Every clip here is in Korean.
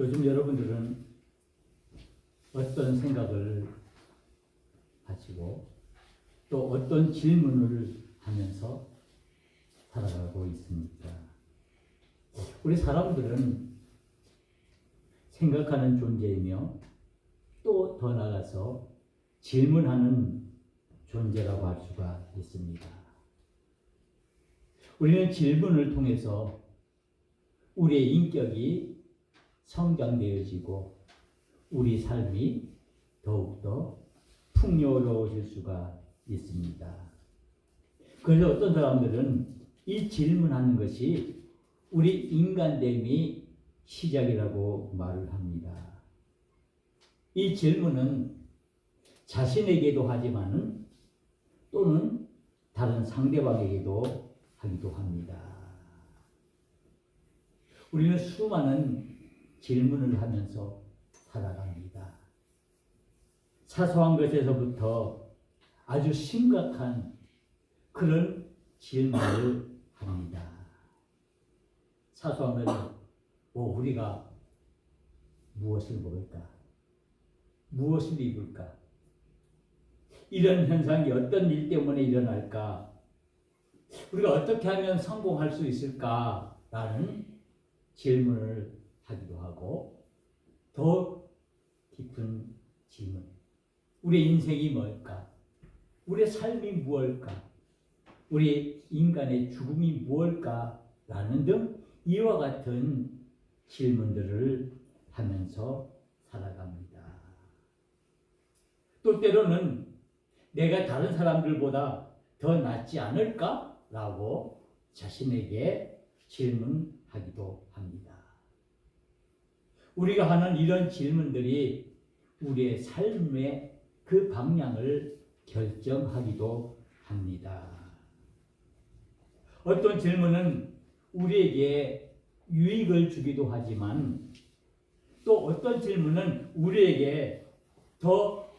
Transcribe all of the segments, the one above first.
요즘 여러분들은 어떤 생각을 하시고 또 어떤 질문을 하면서 살아가고 있습니까? 우리 사람들은 생각하는 존재이며 또 더 나아가서 질문하는 존재라고 할 수가 있습니다. 우리는 질문을 통해서 우리의 인격이 성장되어지고 우리 삶이 더욱더 풍요로워질 수가 있습니다. 그래서 어떤 사람들은 이 질문하는 것이 우리 인간됨이 시작이라고 말을 합니다. 이 질문은 자신에게도 하지만은 또는 다른 상대방에게도 하기도 합니다. 우리는 수많은 질문을 하면서 살아갑니다. 사소한 것에서부터 아주 심각한 그런 질문을 합니다. 사소한 것은 우리가 무엇을 먹을까? 무엇을 입을까? 이런 현상이 어떤 일 때문에 일어날까? 우리가 어떻게 하면 성공할 수 있을까? 라는 질문을 하기도 하고 더 깊은 질문. 우리의 인생이 뭘까? 우리의 삶이 무엇일까? 우리 인간의 죽음이 무엇일까? 라는 등 이와 같은 질문들을 하면서 살아갑니다. 또 때로는 내가 다른 사람들보다 더 낫지 않을까? 라고 자신에게 질문하기도 합니다. 우리가 하는 이런 질문들이 우리의 삶의 그 방향을 결정하기도 합니다. 어떤 질문은 우리에게 유익을 주기도 하지만 또 어떤 질문은 우리에게 더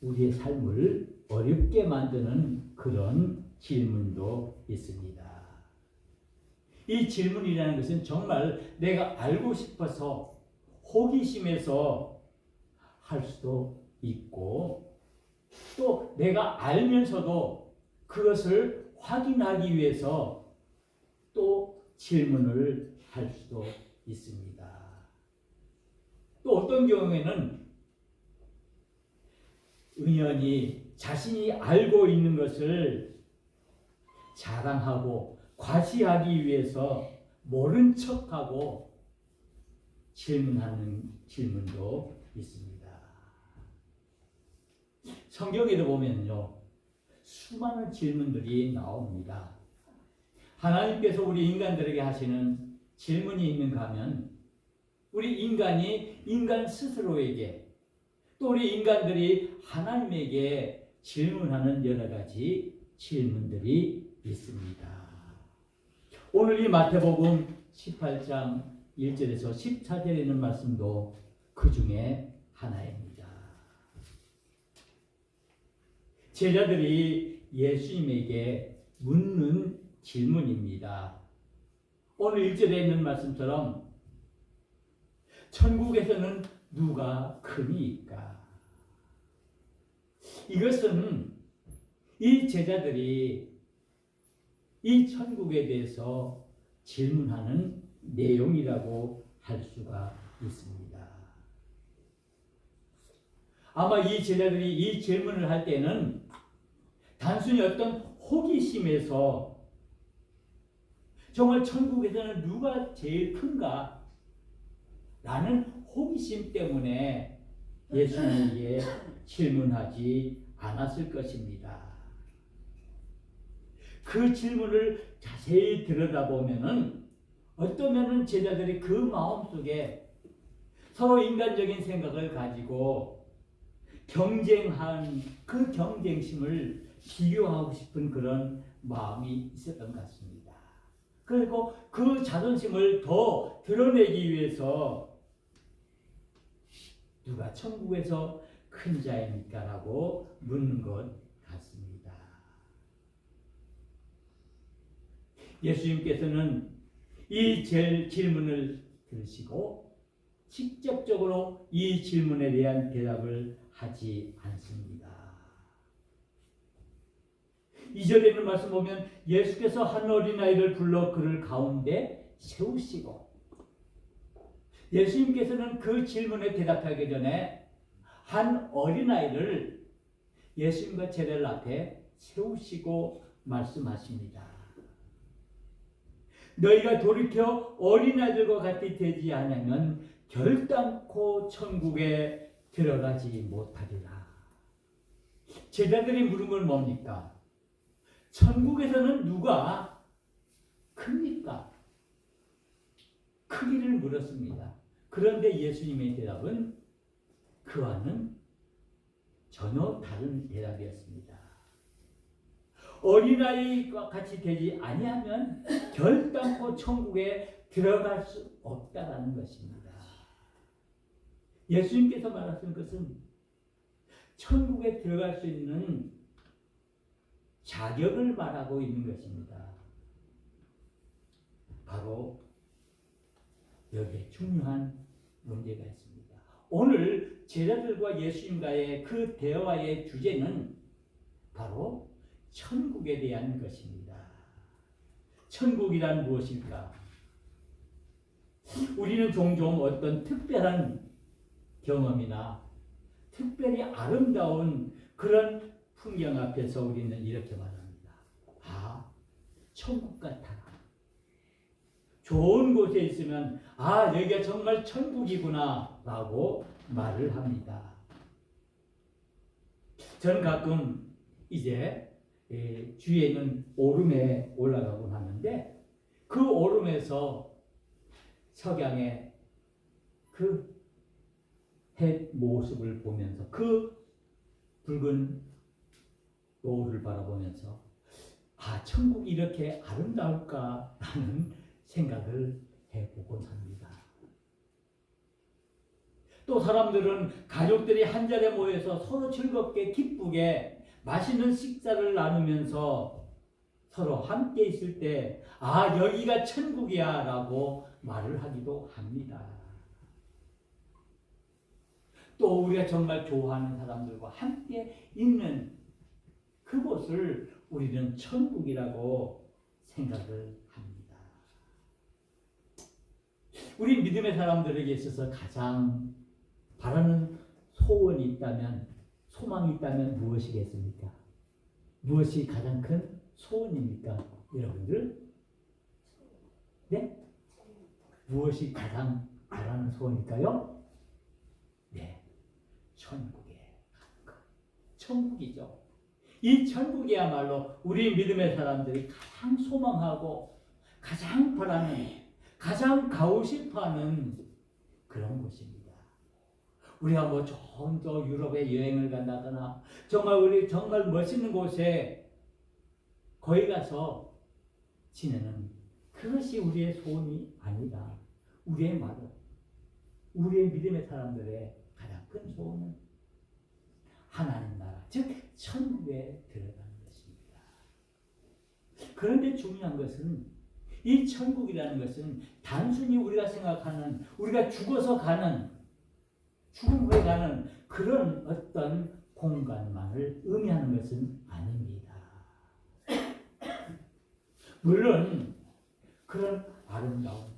우리의 삶을 어렵게 만드는 그런 질문도 있습니다. 이 질문이라는 것은 정말 내가 알고 싶어서 호기심에서 할 수도 있고 또 내가 알면서도 그것을 확인하기 위해서 또 질문을 할 수도 있습니다. 또 어떤 경우에는 은연히 자신이 알고 있는 것을 자랑하고 과시하기 위해서 모른 척하고 질문하는 질문도 있습니다. 성경에도 보면요, 수많은 질문들이 나옵니다. 하나님께서 우리 인간들에게 하시는 질문이 있는가 하면 우리 인간이 인간 스스로에게 또 우리 인간들이 하나님에게 질문하는 여러 가지 질문들이 있습니다. 오늘 이 마태복음 18장 1절에서 14절에 있는 말씀도 그 중에 하나입니다. 제자들이 예수님에게 묻는 질문입니다. 오늘 1절에 있는 말씀처럼 천국에서는 누가 크니까? 이것은 이 제자들이 이 천국에 대해서 질문하는 내용이라고 할 수가 있습니다. 아마 이 제자들이 이 질문을 할 때는 단순히 어떤 호기심에서 정말 천국에서는 누가 제일 큰가? 라는 호기심 때문에 예수님에게 질문하지 않았을 것입니다. 그 질문을 자세히 들여다보면은 어떠면은 제자들이 그 마음속에 서로 인간적인 생각을 가지고 경쟁한 그 경쟁심을 비교하고 싶은 그런 마음이 있었던 것 같습니다. 그리고 그 자존심을 더 드러내기 위해서 누가 천국에서 큰 자입니까? 라고 묻는 것 같습니다. 예수님께서는 이 질문을 들으시고 직접적으로 이 질문에 대한 대답을 하지 않습니다. 2절에 있는 말씀 보면 예수께서 한 어린아이를 불러 그를 가운데 세우시고, 예수님께서는 그 질문에 대답하기 전에 한 어린아이를 예수님과 제자들 앞에 세우시고 말씀하십니다. 너희가 돌이켜 어린아이들과 같이 되지 않으면 결단코 천국에 들어가지 못하리라. 제자들이 물은 건 뭡니까? 천국에서는 누가 큽니까? 크기를 물었습니다. 그런데 예수님의 대답은 그와는 전혀 다른 대답이었습니다. 어린아이와 같이 되지 아니하면 결단코 천국에 들어갈 수 없다라는 것입니다. 예수님께서 말하신 것은 천국에 들어갈 수 있는 자격을 말하고 있는 것입니다. 바로 여기에 중요한 문제가 있습니다. 오늘 제자들과 예수님과의 그 대화의 주제는 바로 천국에 대한 것입니다. 천국이란 무엇일까? 우리는 종종 어떤 특별한 경험이나 특별히 아름다운 그런 풍경 앞에서 우리는 이렇게 말합니다. 아, 천국 같아. 좋은 곳에 있으면 아, 여기가 정말 천국이구나 라고 말을 합니다. 저는 가끔 이제 주위에 있는 오름에 올라가곤 하는데 그 오름에서 석양의 그 해 모습을 보면서 그 붉은 노을을 바라보면서 아, 천국이 이렇게 아름다울까라는 생각을 해보곤 합니다. 또 사람들은 가족들이 한자리에 모여서 서로 즐겁게 기쁘게 맛있는 식사를 나누면서 서로 함께 있을 때 아, 여기가 천국이야 라고 말을 하기도 합니다. 또 우리가 정말 좋아하는 사람들과 함께 있는 그곳을 우리는 천국이라고 생각을 합니다. 우리 믿음의 사람들에게 있어서 가장 바라는 소원이 있다면, 소망이 있다면 무엇이겠습니까? 무엇이 가장 큰 소원입니까? 여러분들? 네? 무엇이 가장 바라는 소원일까요? 네. 천국에 가는 것. 천국이죠. 이 천국이야말로 우리 믿음의 사람들이 가장 소망하고 가장 바라는, 가장 가고 싶어하는 그런 곳입니다. 우리가 뭐 좋은 또 유럽에 여행을 간다거나 정말 우리 정말 멋있는 곳에 거기 가서 지내는 그것이 우리의 소원이 아니라 우리의 말은 우리의 믿음의 사람들의 가장 큰 소원은 하나님 나라, 즉 천국에 들어가는 것입니다. 그런데 중요한 것은 이 천국이라는 것은 단순히 우리가 생각하는, 우리가 죽어서 가는, 죽음 후에 가는 그런 어떤 공간만을 의미하는 것은 아닙니다. 물론 그런 아름다운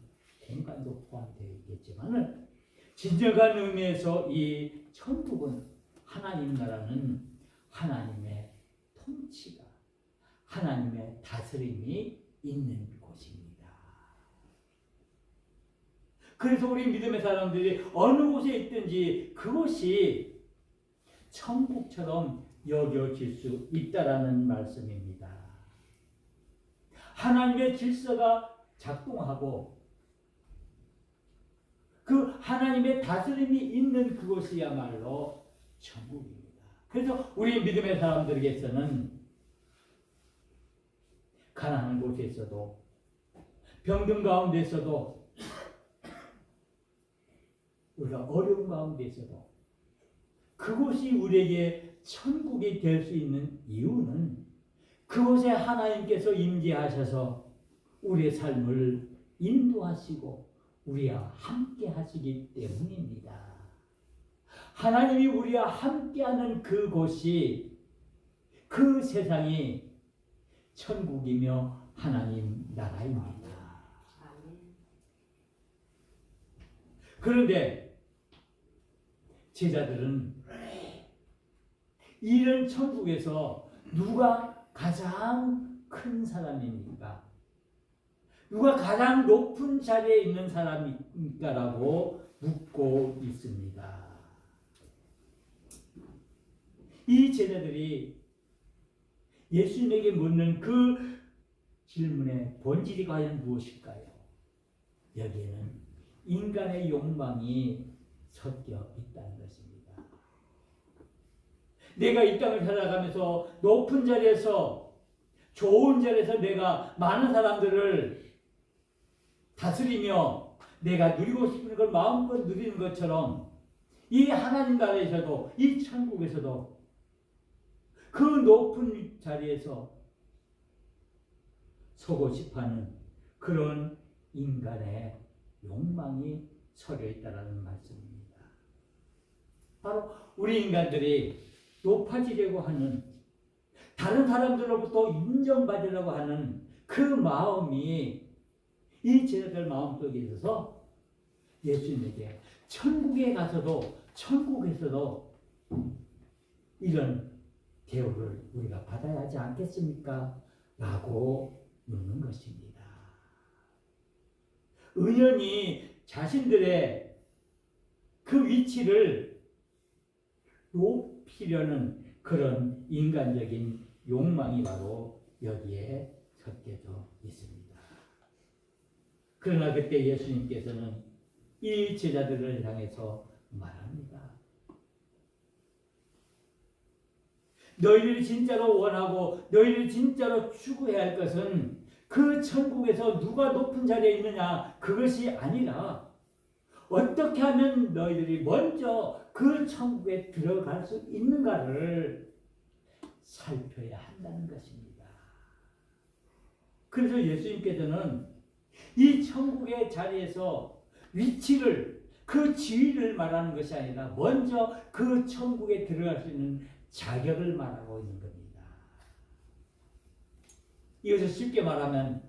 공간도 포함되어 있겠지만 진정한 의미에서 이 천국은 하나님 나라는 하나님의 통치가, 하나님의 다스림이 있는 곳입니다. 그래서 우리 믿음의 사람들이 어느 곳에 있든지 그곳이 천국처럼 여겨질 수 있다라는 말씀입니다. 하나님의 질서가 작동하고 그 하나님의 다스림이 있는 그곳이야말로 천국입니다. 그래서 우리 믿음의 사람들에게서는 가난한 곳에 있어도 병든 가운데 있어도 우리가 어려운 가운데 있어도 그곳이 우리에게 천국이 될 수 있는 이유는 그곳에 하나님께서 임재하셔서 우리의 삶을 인도하시고 우리와 함께 하시기 때문입니다. 하나님이 우리와 함께하는 그곳이, 그 세상이 천국이며 하나님 나라입니다. 그런데 제자들은 이런 천국에서 누가 가장 큰 사람입니까? 누가 가장 높은 자리에 있는 사람입니까라고 묻고 있습니다. 이 제자들이 예수님에게 묻는 그 질문의 본질이 과연 무엇일까요? 여기에는 인간의 욕망이 섞여 있다는 것입니다. 내가 이 땅을 살아가면서 높은 자리에서, 좋은 자리에서 내가 많은 사람들을 다스리며 내가 누리고 싶은 걸 마음껏 누리는 것처럼, 이 하나님 나라에서도, 이 천국에서도 그 높은 자리에서 서고 싶어하는 그런 인간의 욕망이 서려 있다는 말씀입니다. 바로 우리 인간들이 높아지려고 하는, 다른 사람들로부터 인정받으려고 하는 그 마음이 이 제자들 마음속에 있어서 예수님에게 천국에 가서도, 천국에서도 이런 대우를 우리가 받아야 하지 않겠습니까? 라고 묻는 것입니다. 은연히 자신들의 그 위치를 높이려는 그런 인간적인 욕망이 바로 여기에 섞여져 있습니다. 그러나 그때 예수님께서는 이 제자들을 향해서 말합니다. 너희를 진짜로 원하고 너희를 진짜로 추구해야 할 것은 그 천국에서 누가 높은 자리에 있느냐, 그것이 아니라 어떻게 하면 너희들이 먼저 그 천국에 들어갈 수 있는가를 살펴야 한다는 것입니다. 그래서 예수님께서는 이 천국의 자리에서 위치를, 그 지위를 말하는 것이 아니라 먼저 그 천국에 들어갈 수 있는 자격을 말하고 있는 겁니다. 이것을 쉽게 말하면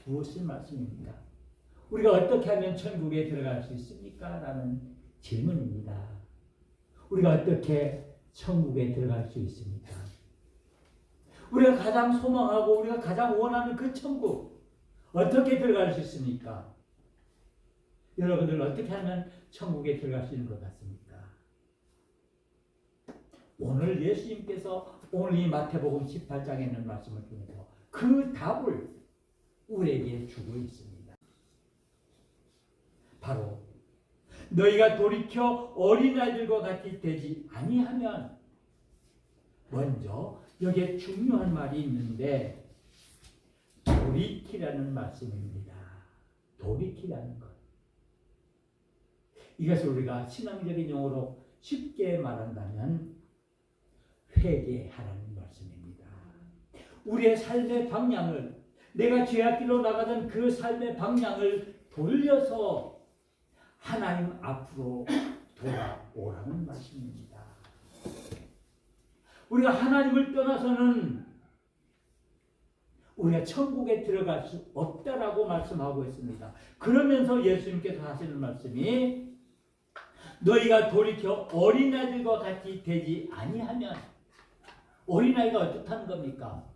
무엇을 말씀입니까? 우리가 어떻게 하면 천국에 들어갈 수 있습니까? 라는 질문입니다. 우리가 어떻게 천국에 들어갈 수 있습니까? 우리가 가장 소망하고 우리가 가장 원하는 그 천국, 어떻게 들어갈 수 있습니까? 여러분들 어떻게 하면 천국에 들어갈 수 있는 것 같습니까? 오늘 예수님께서 오늘 이 마태복음 18장에 있는 말씀을 통해서 그 답을 우리에게 주고 있습니다. 바로 너희가 돌이켜 어린아이들과 같이 되지 아니하면, 먼저 여기에 중요한 말이 있는데 돌이키라는 말씀입니다. 돌이키라는 것. 이것을 우리가 신앙적인 용어로 쉽게 말한다면 회개하라는 말씀입니다. 우리의 삶의 방향을, 내가 죄악길로 나가던 그 삶의 방향을 돌려서 하나님 앞으로 돌아오라는 말씀입니다. 우리가 하나님을 떠나서는 우리가 천국에 들어갈 수 없다라고 말씀하고 있습니다. 그러면서 예수님께서 하시는 말씀이 너희가 돌이켜 어린아이들과 같이 되지 아니하면, 어린아이가 어떻다는 겁니까?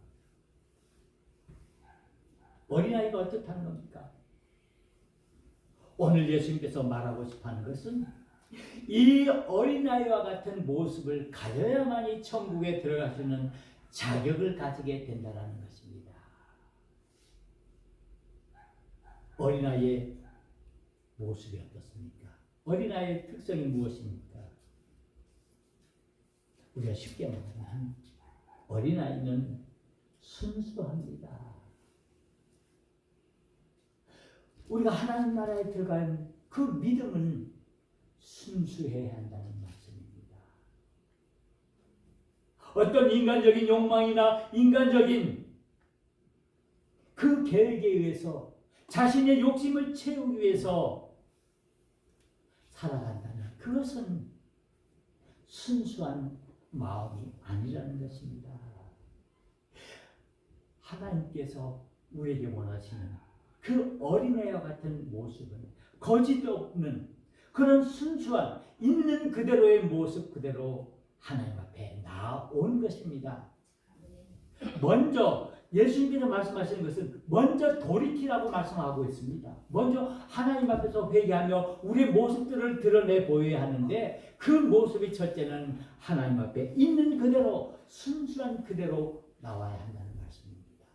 어린아이가 어떻다는 겁니까? 오늘 예수님께서 말하고 싶어하는 것은 이 어린아이와 같은 모습을 가져야만이 천국에 들어갈 수 있는 자격을 가지게 된다는 것입니다. 어린아이의 모습이 어떻습니까? 어린아이의 특성이 무엇입니까? 우리가 쉽게 말하면 어린아이는 순수합니다. 우리가 하나님 나라에 들어간 그 믿음은 순수해야 한다는 말씀입니다. 어떤 인간적인 욕망이나 인간적인 그 계획에 의해서 자신의 욕심을 채우기 위해서 살아간다면 그것은 순수한 마음이 아니라는 것입니다. 하나님께서 우리에게 원하시는 그 어린애와 같은 모습은 거짓 없는 그런 순수한 있는 그대로의 모습 그대로 하나님 앞에 나온 것입니다. 먼저 예수님께서 말씀하시는 것은 먼저 돌이키라고 말씀하고 있습니다. 먼저 하나님 앞에서 회개하며 우리의 모습들을 드러내 보여야 하는데 그 모습의 첫째는 하나님 앞에 있는 그대로 순수한 그대로 나와야 한다는 말씀입니다.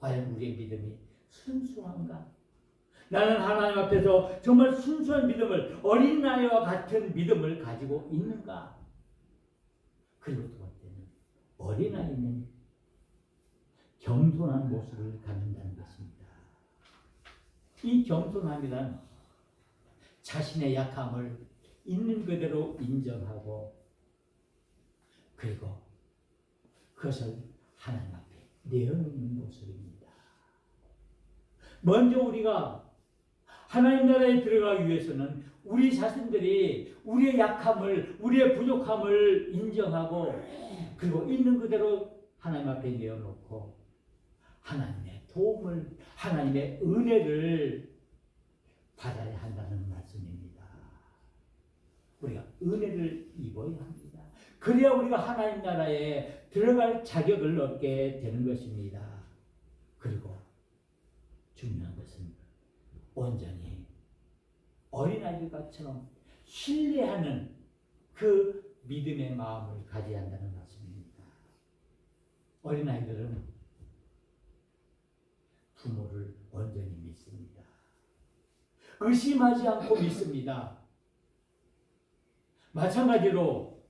과연 우리의 믿음이 순수한가? 나는 하나님 앞에서 정말 순수한 믿음을 어린아이와 같은 믿음을 가지고 있는가? 그리고 두 번째는 어린아이는 겸손한 모습을 갖는다는 것입니다. 이 겸손함이란 자신의 약함을 있는 그대로 인정하고 그리고 그것을 하나님 앞에 내어놓는 모습입니다. 먼저 우리가 하나님 나라에 들어가기 위해서는 우리 자신들이 우리의 약함을, 우리의 부족함을 인정하고 그리고 있는 그대로 하나님 앞에 내어놓고 하나님의 도움을, 하나님의 은혜를 받아야 한다는 말씀입니다. 우리가 은혜를 입어야 합니다. 그래야 우리가 하나님 나라에 들어갈 자격을 얻게 되는 것입니다. 그리고 중요한 것은 온전히 어린아이들처럼 신뢰하는 그 믿음의 마음을 가져야 한다는 말씀입니다. 어린아이들은 부모를 온전히 믿습니다. 의심하지 않고 믿습니다. 마찬가지로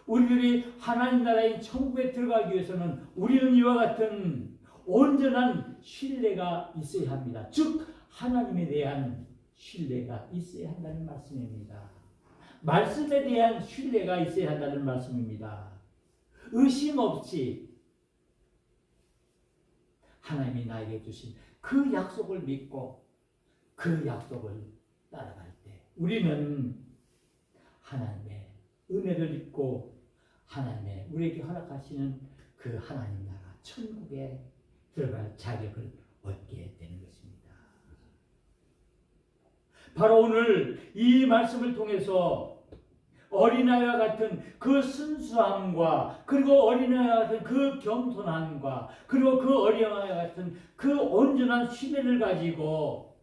우리들이 하나님 나라인 천국에 들어가기 위해서는 우리는 이와 같은 온전한 신뢰가 있어야 합니다. 즉 하나님에 대한 신뢰가 있어야 한다는 말씀입니다. 말씀에 대한 신뢰가 있어야 한다는 말씀입니다. 의심 없이 하나님이 나에게 주신 그 약속을 믿고 그 약속을 따라갈 때 우리는 하나님의 은혜를 입고 하나님의 우리에게 허락하시는 그 하나님 나라 천국에 들어갈 자격을 얻게 되는 것입니다. 바로 오늘 이 말씀을 통해서 어린아이와 같은 그 순수함과 그리고 어린아이와 같은 그 겸손함과 그리고 그 어린아이와 같은 그 온전한 신뢰를 가지고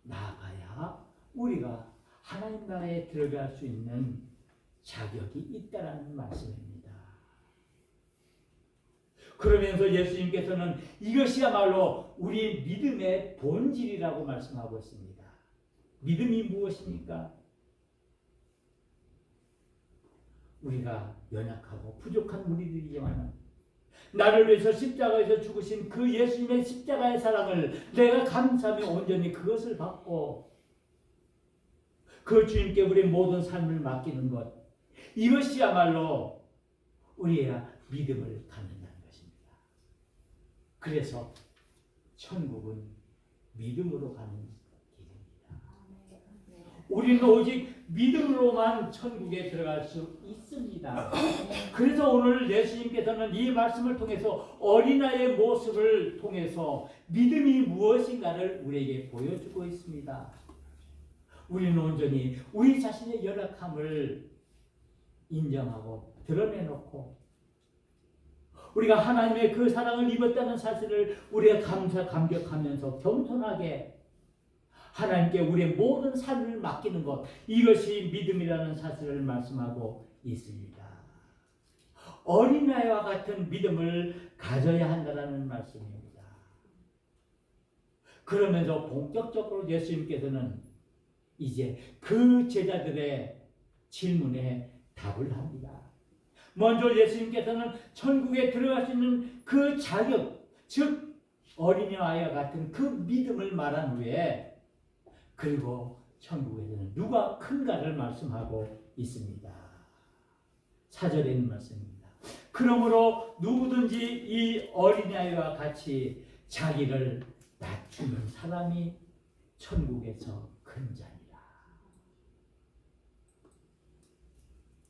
나아가야 우리가 하나님 나라에 들어갈 수 있는 자격이 있다라는 말씀입니다. 그러면서 예수님께서는 이것이야말로 우리 믿음의 본질이라고 말씀하고 있습니다. 믿음이 무엇입니까? 우리가 연약하고 부족한 우리들이지만 나를 위해서 십자가에서 죽으신 그 예수님의 십자가의 사랑을 내가 감사하며 온전히 그것을 받고 그 주님께 우리의 모든 삶을 맡기는 것, 이것이야말로 우리의 믿음을 갖는다는 것입니다. 그래서 천국은 믿음으로 가는 길입니다. 우리는 오직 믿음으로만 천국에 들어갈 수 있습니다. 그래서 오늘 예수님께서는 이 말씀을 통해서 어린아이의 모습을 통해서 믿음이 무엇인가를 우리에게 보여주고 있습니다. 우리는 온전히 우리 자신의 연약함을 인정하고 드러내놓고 우리가 하나님의 그 사랑을 입었다는 사실을 우리가 감격하면서 겸손하게 하나님께 우리의 모든 삶을 맡기는 것, 이것이 믿음이라는 사실을 말씀하고 있습니다. 어린아이와 같은 믿음을 가져야 한다는 말씀입니다. 그러면서 본격적으로 예수님께서는 이제 그 제자들의 질문에 답을 합니다. 먼저 예수님께서는 천국에 들어갈 수 있는 그 자격, 즉 어린아이와 같은 그 믿음을 말한 후에 그리고 천국에서는 누가 큰가를 말씀하고 있습니다. 4절에 있는 말씀입니다. 그러므로 누구든지 이 어린아이와 같이 자기를 낮추는 사람이 천국에서 큰 자니라.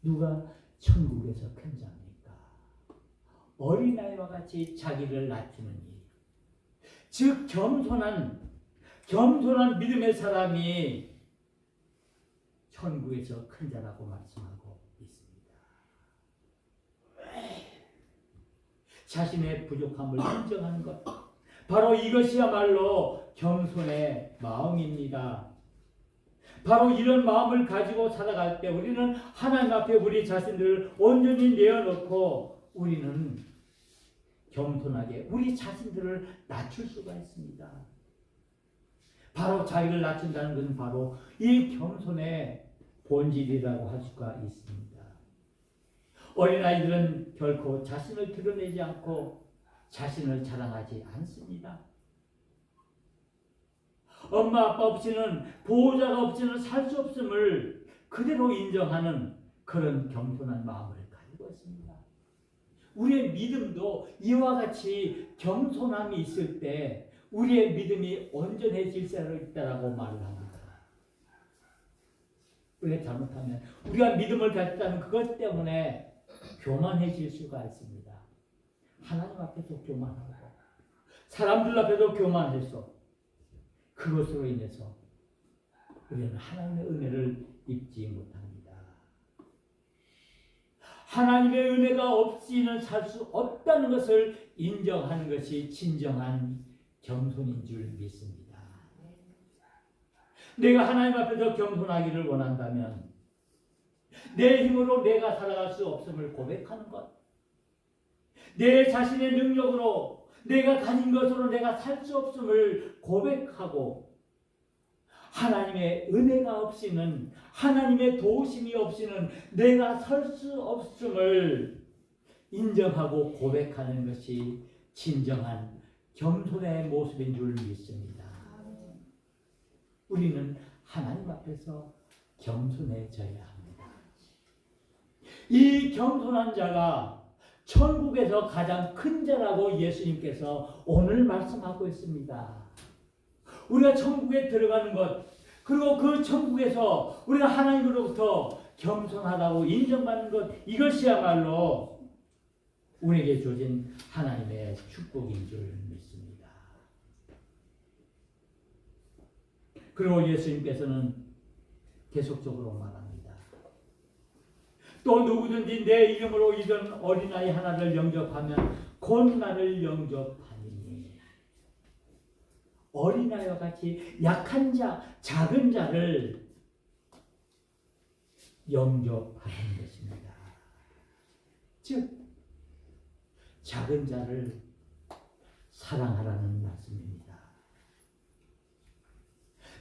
누가 천국에서 큰 자입니까? 어린아이와 같이 자기를 낮추는 일. 즉 겸손한 믿음의 사람이 천국에서 큰 자라고 말씀하고 있습니다. 자신의 부족함을 인정하는 것, 바로 이것이야말로 겸손의 마음입니다. 바로 이런 마음을 가지고 살아갈 때 우리는 하나님 앞에 우리 자신들을 온전히 내어놓고 우리는 겸손하게 우리 자신들을 낮출 수가 있습니다. 바로 자기를 낮춘다는 것은 바로 이 겸손의 본질이라고 할 수가 있습니다. 어린아이들은 결코 자신을 드러내지 않고 자신을 자랑하지 않습니다. 엄마 아빠 없이는, 보호자가 없이는 살 수 없음을 그대로 인정하는 그런 겸손한 마음을 가지고 있습니다. 우리의 믿음도 이와 같이 겸손함이 있을 때 우리의 믿음이 온전해질 수 있다라고 말을 합니다. 우리가 잘못하면 우리가 믿음을 가졌다는 그것 때문에 교만해질 수가 있습니다. 하나님 앞에서 교만하고 사람들 앞에도 교만해서 그것으로 인해서 우리는 하나님의 은혜를 입지 못합니다. 하나님의 은혜가 없이는 살 수 없다는 것을 인정하는 것이 진정한 겸손인 줄 믿습니다. 내가 하나님 앞에서 겸손하기를 원한다면 내 힘으로 내가 살아갈 수 없음을 고백하는 것, 내 자신의 능력으로 내가 가진 것으로 내가 살 수 없음을 고백하고 하나님의 은혜가 없이는, 하나님의 도우심이 없이는 내가 설 수 없음을 인정하고 고백하는 것이 진정한 겸손의 모습인 줄 믿습니다. 우리는 하나님 앞에서 겸손해져야 합니다. 이 겸손한 자가 천국에서 가장 큰 자라고 예수님께서 오늘 말씀하고 있습니다. 우리가 천국에 들어가는 것, 그리고 그 천국에서 우리가 하나님으로부터 겸손하다고 인정받는 것, 이것이야말로 우리에게 주어진 하나님의 축복인 줄 믿습니다. 그리고 예수님께서는 계속적으로 말합니다. 또 누구든지 내 이름으로 이런 어린아이 하나를 영접하면 곧 나를 영접하니니. 어린아이와 같이 약한 자, 작은 자를 영접하는 것입니다. 즉 작은 자를 사랑하라는 말씀입니다.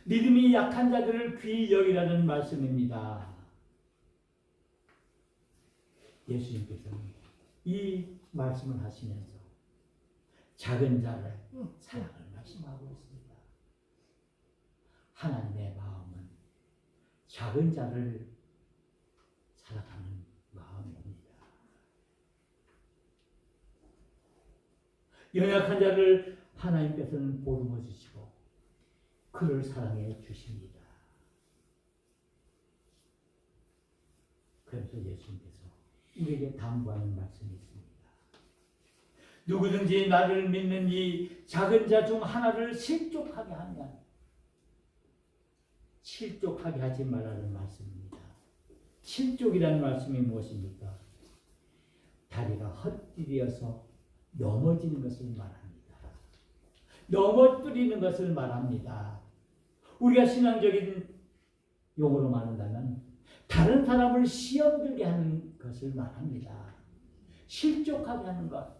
믿음이 약한 자들을 귀히 여기라는 말씀입니다. 예수님께서는 이 말씀을 하시면서 작은 자를 사랑을 말씀하고 있습니다. 하나님의 마음은 작은 자를 사랑하는 마음입니다. 연약한 자를 하나님께서는 보듬어 주시고 그를 사랑해 주십니다. 그래서 예수님께서 우리에게 당부하는 말씀이 있습니다. 누구든지 나를 믿는 이 작은 자 중 하나를 실족하게 하면, 실족하게 하지 말라는 말씀입니다. 실족이라는 말씀이 무엇입니까? 다리가 헛디뎌서 넘어지는 것을 말합니다. 넘어뜨리는 것을 말합니다. 우리가 신앙적인 용어로 말한다면 다른 사람을 시험 들게 하는 것을 말합니다. 실족하게 하는 것.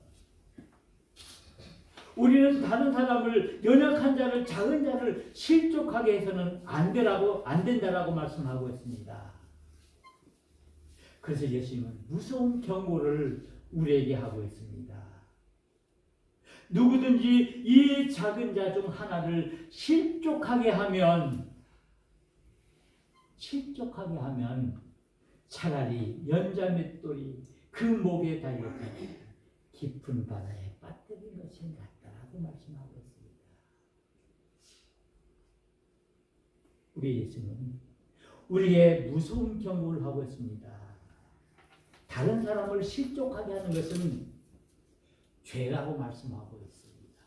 우리는 다른 사람을, 연약한 자를, 작은 자를 실족하게 해서는 안 된다라고 말씀하고 있습니다. 그래서 예수님은 무서운 경고를 우리에게 하고 있습니다. 누구든지 이 작은 자 중 하나를 실족하게 하면 차라리 연자맷돌이 그 목에 달렸다 깊은 바다에 빠뜨린 것이 낫다라고 죄라고 말씀하고 있습니다. 우리 예수는 우리의 무서운 경고를 하고 있습니다. 다른 사람을 실족하게 하는 것은 죄라고 말씀하고 있습니다.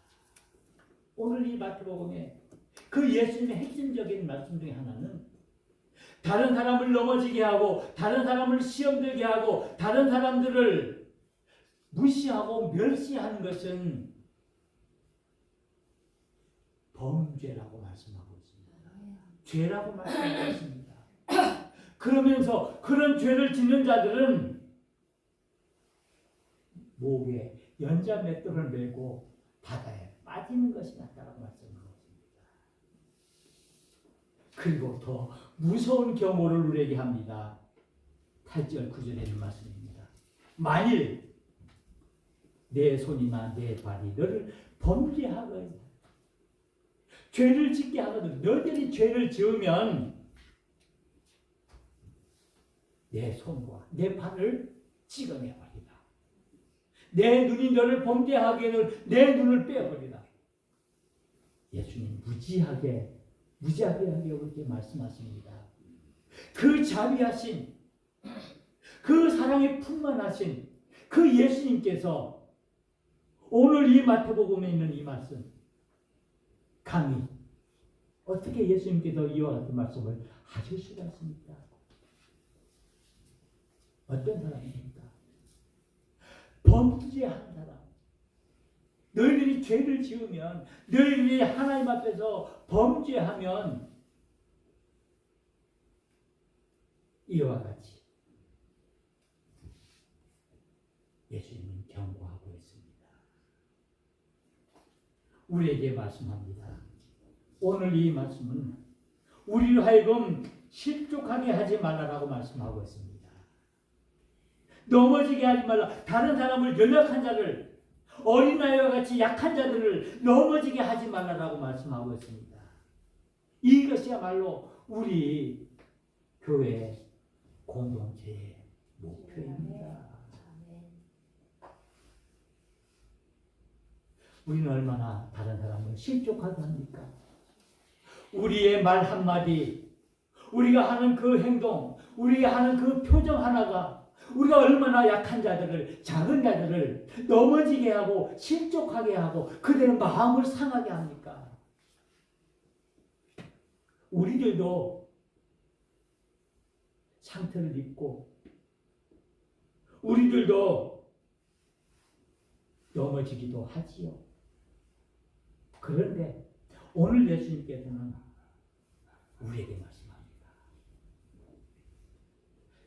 오늘 이 마태복음에 그 예수님의 핵심적인 말씀 중에 하나는 다른 사람을 넘어지게 하고 다른 사람을 시험 들게 하고 다른 사람들을 무시하고 멸시하는 것은 범죄라고 말씀하고 있습니다. 죄라고 말씀하고 있습니다. 그러면서 그런 죄를 짓는 자들은 목에 연자 맷돌을 메고 바다에 빠지는 것이 낫다고 말씀하고 있습니다. 그리고 더 무서운 경고를 우리에게 합니다. 8절 9절에 있는 말씀입니다. 만일 내 손이나 내 발이 너를 범죄하거든 죄를 짓게 하거든 너희들이 죄를 지으면 내 손과 내 발을 찍어내버리라. 내 눈이 너를 범죄하게는 내 눈을 빼버리라. 예수님 무지하게 우리에게 말씀하십니다. 그 자비하신 그 사랑에 풍만하신 그 예수님께서 오늘 이 마태복음에 있는 이 말씀 감히 어떻게 예수님께서 이와 같은 말씀을 하실 수가 있습니까? 어떤 사람입니까? 범죄한 사람. 너희들이 죄를 지으면 너희들이 하나님 앞에서 범죄하면 이와 같이 예수님은 경고하고 있습니다. 우리에게 말씀합니다. 오늘 이 말씀은 우리로 하여금 실족하게 하지 말라라고 말씀하고 있습니다. 넘어지게 하지 말라. 다른 사람을 연약한 자를 어린아이와 같이 약한 자들을 넘어지게 하지 말라라고 말씀하고 있습니다. 이것이야말로 우리 교회 공동체의 목표입니다. 우리는 얼마나 다른 사람을 실족하게 합니까? 우리의 말 한마디, 우리가 하는 그 행동, 우리가 하는 그 표정 하나가 우리가 얼마나 약한 자들을, 작은 자들을 넘어지게 하고 실족하게 하고 그들의 마음을 상하게 합니까? 우리들도 상처를 입고 우리들도 넘어지기도 하지요. 그런데 오늘 예수님께서는 우리에게 말씀합니다.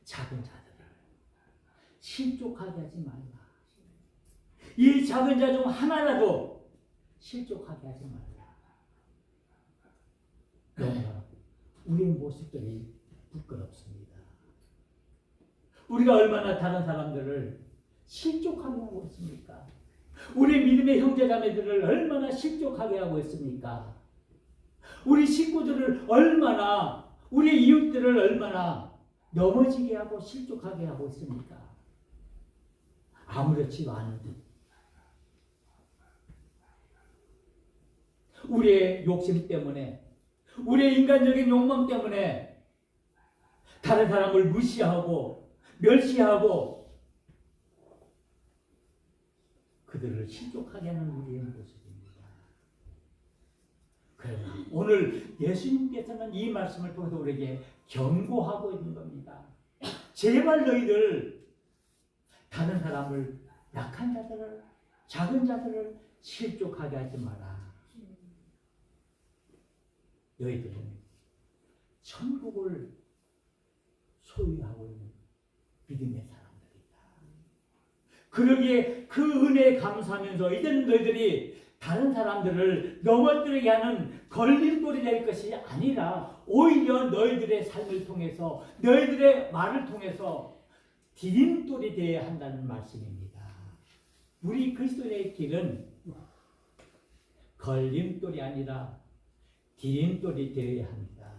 작은 자들을 실족하게 하지 말라. 이 작은 자 중 하나라도 실족하게 하지 말라. 너무나 우리의 모습들이 부끄럽습니다. 우리가 얼마나 다른 사람들을 실족하게 하고 있습니까? 우리 믿음의 형제자매들을 얼마나 실족하게 하고 있습니까? 우리 식구들을 얼마나, 우리 이웃들을 얼마나 넘어지게 하고 실족하게 하고 있습니까? 아무렇지도 않은 듯. 우리의 욕심 때문에, 우리의 인간적인 욕망 때문에 다른 사람을 무시하고 멸시하고 그들을 실족하게 하는 우리의 모습입니다. 그러나 오늘 예수님께서는 이 말씀을 통해서 우리에게 경고하고 있는 겁니다. 제발 너희들 다른 사람을, 약한 자들을, 작은 자들을 실족하게 하지 마라. 너희들은 천국을 소유하고 있는 믿음의 사람들이다. 그러기에 그 은혜에 감사하면서 이제는 너희들이 다른 사람들을 넘어뜨리게 하는 걸림돌이 될 것이 아니라 오히려 너희들의 삶을 통해서, 너희들의 말을 통해서 디딤돌이 되어야 한다는 말씀입니다. 우리 그리스도인의 길은 걸림돌이 아니라 디딤돌이 되어야 합니다.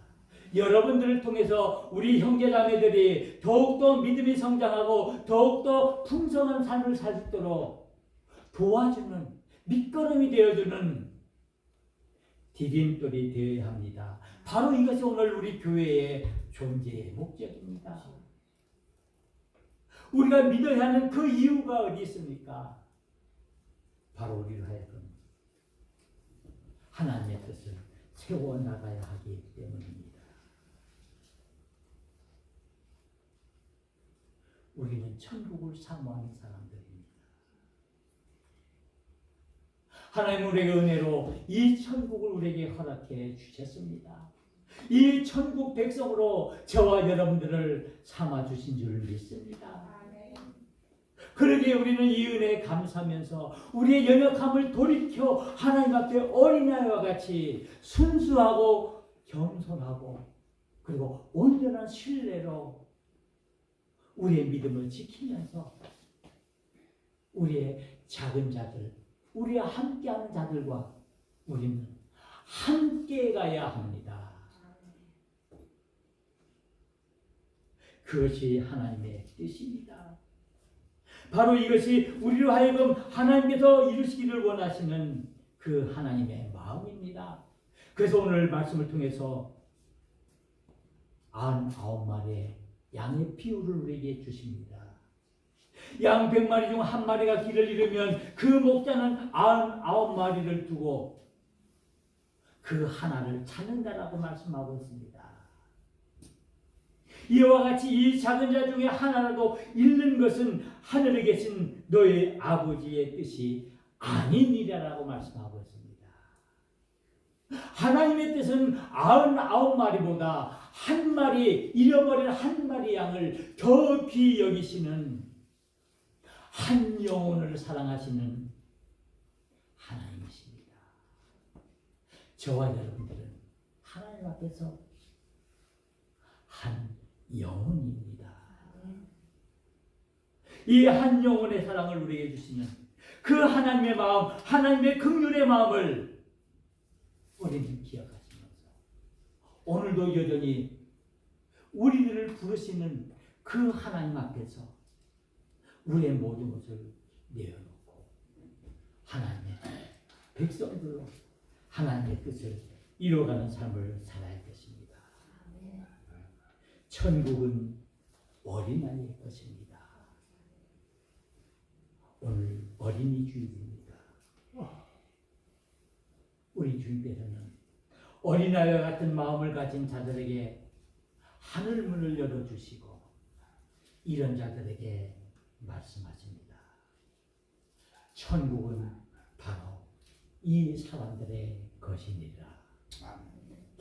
여러분들을 통해서 우리 형제자매들이 더욱더 믿음이 성장하고 더욱더 풍성한 삶을 살 수 있도록 도와주는, 밑거름이 되어주는 디딤돌이 되어야 합니다. 바로 이것이 오늘 우리 교회의 존재의 목적입니다. 우리가 믿어야 하는 그 이유가 어디 있습니까? 바로 우리로 하여금 하나님의 뜻을 세워나가야 하기 때문입니다. 우리는 천국을 사모하는 사람들입니다. 하나님 우리에게 은혜로 이 천국을 우리에게 허락해 주셨습니다. 이 천국 백성으로 저와 여러분들을 삼아 주신 줄 믿습니다. 그러기에 우리는 이 은혜에 감사하면서 우리의 연약함을 돌이켜 하나님 앞에 어린아이와 같이 순수하고 겸손하고 그리고 온전한 신뢰로 우리의 믿음을 지키면서 우리의 작은 자들, 우리와 함께하는 자들과 우리는 함께 가야 합니다. 그것이 하나님의 뜻입니다. 바로 이것이 우리로 하여금 하나님께서 이루시기를 원하시는 그 하나님의 마음입니다. 그래서 오늘 말씀을 통해서 99마리의 양의 비유를 우리에게 주십니다. 양 100마리 중 한 마리가 길을 잃으면 그 목자는 99마리를 두고 그 하나를 찾는다라고 말씀하고 있습니다. 이와 같이 이 작은 자 중에 하나라도 잃는 것은 하늘에 계신 너의 아버지의 뜻이 아니니라라고 말씀하고 있습니다. 하나님의 뜻은 99마리보다 한 마리 잃어버린 한 마리 양을 더 귀히 여기시는 한 영혼을 사랑하시는 하나님이십니다. 저와 여러분들은 하나님 앞에서 한 영혼입니다. 이 한 영혼의 사랑을 우리에게 주시는 그 하나님의 마음, 하나님의 긍휼의 마음을 우리는 기억하시면서 오늘도 여전히 우리들을 부르시는 그 하나님 앞에서 우리의 모든 것을 내어놓고 하나님의 백성들로 하나님의 뜻을 이루어가는 삶을 살아야 것입니다. 천국은 어린아이의 것입니다. 오늘 어린이 주일입니다. 우리 주님께서는 어린아이와 같은 마음을 가진 자들에게 하늘 문을 열어주시고 이런 자들에게 말씀하십니다. 천국은 바로 이 사람들의 것이니라.